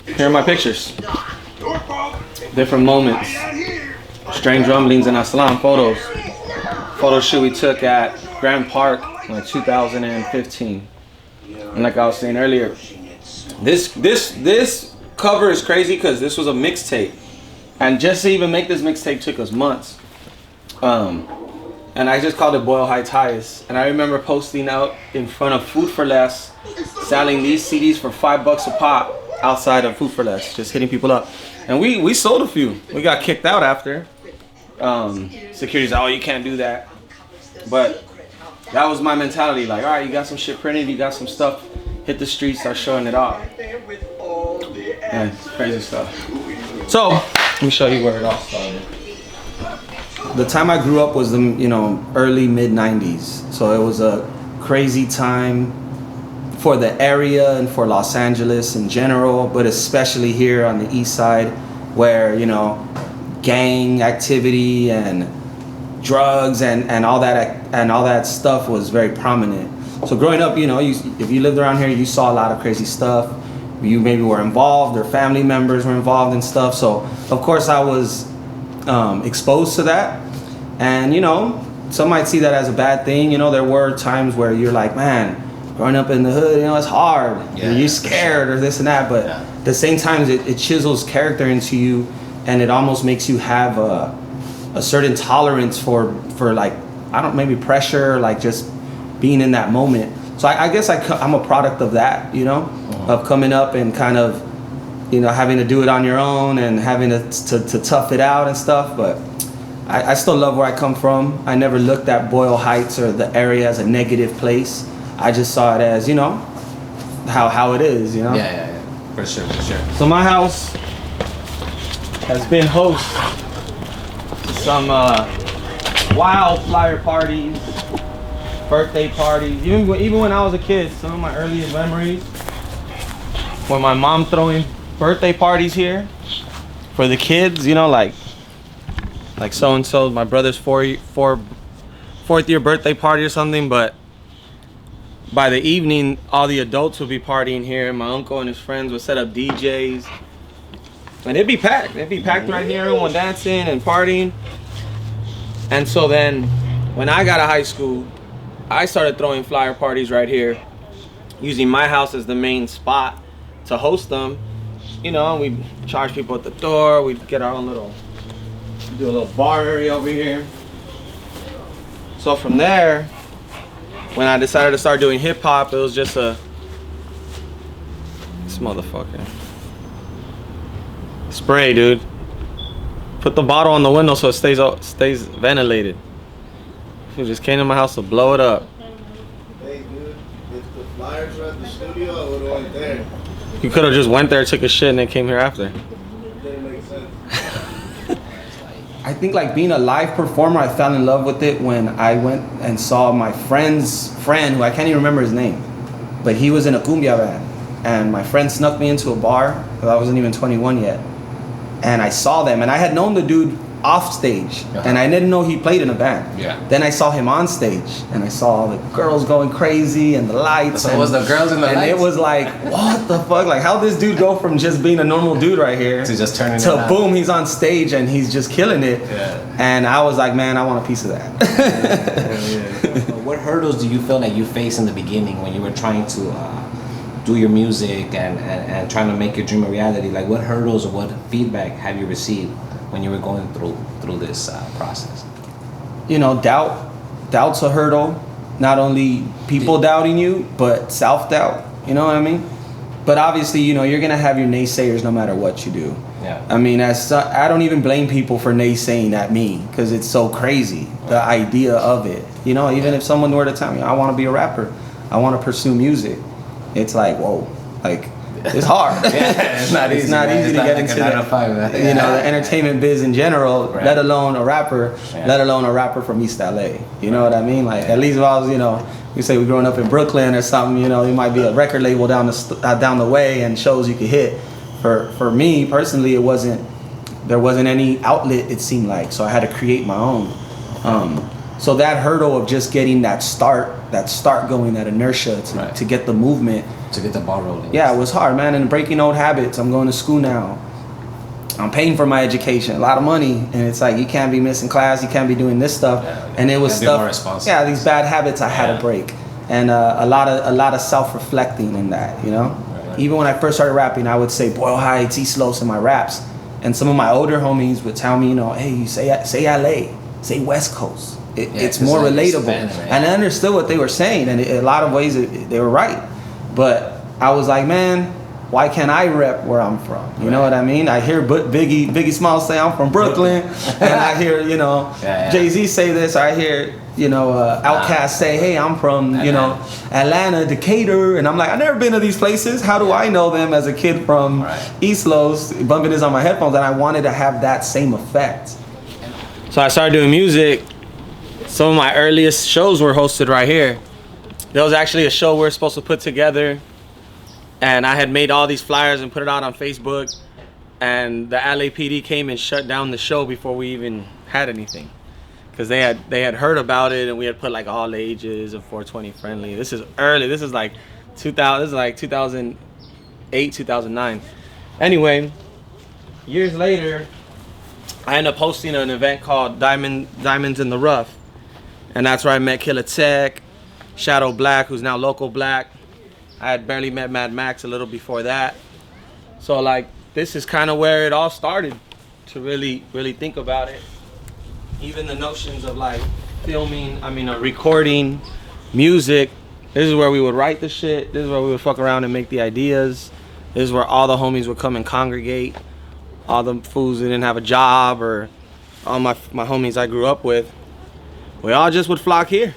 Here are my pictures. Different moments. Strange rumblings in Aslan photos. Photo shoot we took at Grand Park in 2015. And like I was saying earlier, this cover is crazy because this was a mixtape. And just to even make this mixtape took us months. And I just called it Boyle Heights Highest. And I remember posting out in front of Food for Less, selling these CDs for $5 a pop outside of Food for Less, just hitting people up. And we sold a few. We got kicked out after. Security's like, oh, you can't do that. But that was my mentality. Like, all right, you got some shit printed, you got some stuff, hit the streets, start showing it off. Yeah, crazy stuff. So, let me show you where it all started. The time I grew up was the early mid 90s. So it was a crazy time for the area and for Los Angeles in general, but especially here on the east side where, gang activity and drugs and all that stuff was very prominent. So growing up, if you lived around here, you saw a lot of crazy stuff. You maybe were involved or family members were involved in stuff. So of course I was exposed to that, and some might see that as a bad thing. There were times where you're like, man, growing up in the hood, it's hard. Yeah, you're scared or this and that, but at the same time it chisels character into you, and it almost makes you have a certain tolerance for like, maybe pressure, like just being in that moment. So I guess I'm a product of that, of coming up and kind of having to do it on your own and having to tough it out and stuff. But I still love where I come from. I never looked at Boyle Heights or the area as a negative place. I just saw it as, how it is, Yeah. For sure. So my house has been host to some wild flyer parties, birthday parties. Even when I was a kid, some of my earliest memories were my mom throwing birthday parties here for the kids, like so and so, my brother's fourth year birthday party or something. But by the evening, all the adults would be partying here. My uncle and his friends would set up DJs, and it'd be packed. Right here, everyone dancing and partying. And so then, when I got to high school, I started throwing flyer parties right here, using my house as the main spot to host them. We'd charge people at the door. We'd get our own do a little bar area over here. So from there, when I decided to start doing hip hop, it was just this motherfucker. Spray, dude. Put the bottle on the window so it stays ventilated. He just came to my house to blow it up. Hey, dude, if the flyers were at the studio, I would have went there. You could have just went there, took a shit, and then came here after. Didn't make sense. I think like being a live performer, I fell in love with it when I went and saw my friend's friend, who I can't even remember his name, but he was in a cumbia band. And my friend snuck me into a bar, because I wasn't even 21 yet. And I saw them, and I had known the dude off stage, and I didn't know he played in a band. Yeah. Then I saw him on stage, and I saw all the girls going crazy and the lights. So it was the girls in the lights? And it was like, what the fuck? Like, how'd this dude go from just being a normal dude right here to just turning to it boom, he's on stage and he's just killing it. Yeah. And I was like, man, I want a piece of that. What hurdles do you feel like you faced in the beginning when you were trying to do your music and trying to make your dream a reality? Like, what hurdles or what feedback have you received when you were going through this process? Doubt's a hurdle. Not only people doubting you, but self-doubt. You know what I mean? But obviously, you're gonna have your naysayers no matter what you do. Yeah. I mean, I don't even blame people for naysaying at me, because it's so crazy, the idea of it. Even if someone were to tell me, I want to be a rapper, I want to pursue music, it's like, whoa, like, it's hard. Yeah, it's not easy. It's not easy to get into the entertainment biz in general, right. Let alone a rapper, let alone a rapper from East LA. You know what I mean? Like, at least if I was, we say we're growing up in Brooklyn or something, it might be a record label down the way and shows you could hit. For me personally, there wasn't any outlet, it seemed like, so I had to create my own. So that hurdle of just getting that start going, that inertia to get the movement, To get the ball rolling. Yeah, it was hard, man. And breaking old habits. I'm going to school now. I'm paying for my education, a lot of money, and it's like you can't be missing class, you can't be doing this stuff, and it was stuff. Yeah, these bad habits I had to break, and a lot of self-reflecting in that, you know. Right. Even when I first started rapping, I would say Boyle Heights, East Los in my raps, and some of my older homies would tell me, you know, hey, you say LA, say West Coast. It's more relatable, and I understood what they were saying, and in a lot of ways they were right, but I was like, man, why can't I rep where I'm from? You know what I mean? I hear Biggie Smalls say I'm from Brooklyn, and I hear, you know, Jay-Z say this. I hear, you know, Outkast say, hey, I'm from, you know, Atlanta, Decatur, and I'm like, I've never been to these places. How do I know them as a kid from East Los, bumping this on my headphones? And I wanted to have that same effect. So I started doing music. Some of my earliest shows were hosted right here. There was actually a show we were supposed to put together, and I had made all these flyers and put it out on Facebook, and the LAPD came and shut down the show before we even had anything, because they had heard about it, and we had put like all ages and 420 friendly. This is early. This is like 2000. This is like 2008, 2009. Anyway, years later, I ended up hosting an event called Diamonds in the Rough, and that's where I met Killer Tech, Shadow Black, who's now Local Black. I had barely met Mad Max a little before that. So like, this is kind of where it all started, to really think about it. Even the notions of like filming, recording, music. This is where we would write the shit. This is where we would fuck around and make the ideas. This is where all the homies would come and congregate. All the fools that didn't have a job, or all my homies I grew up with. We all just would flock here.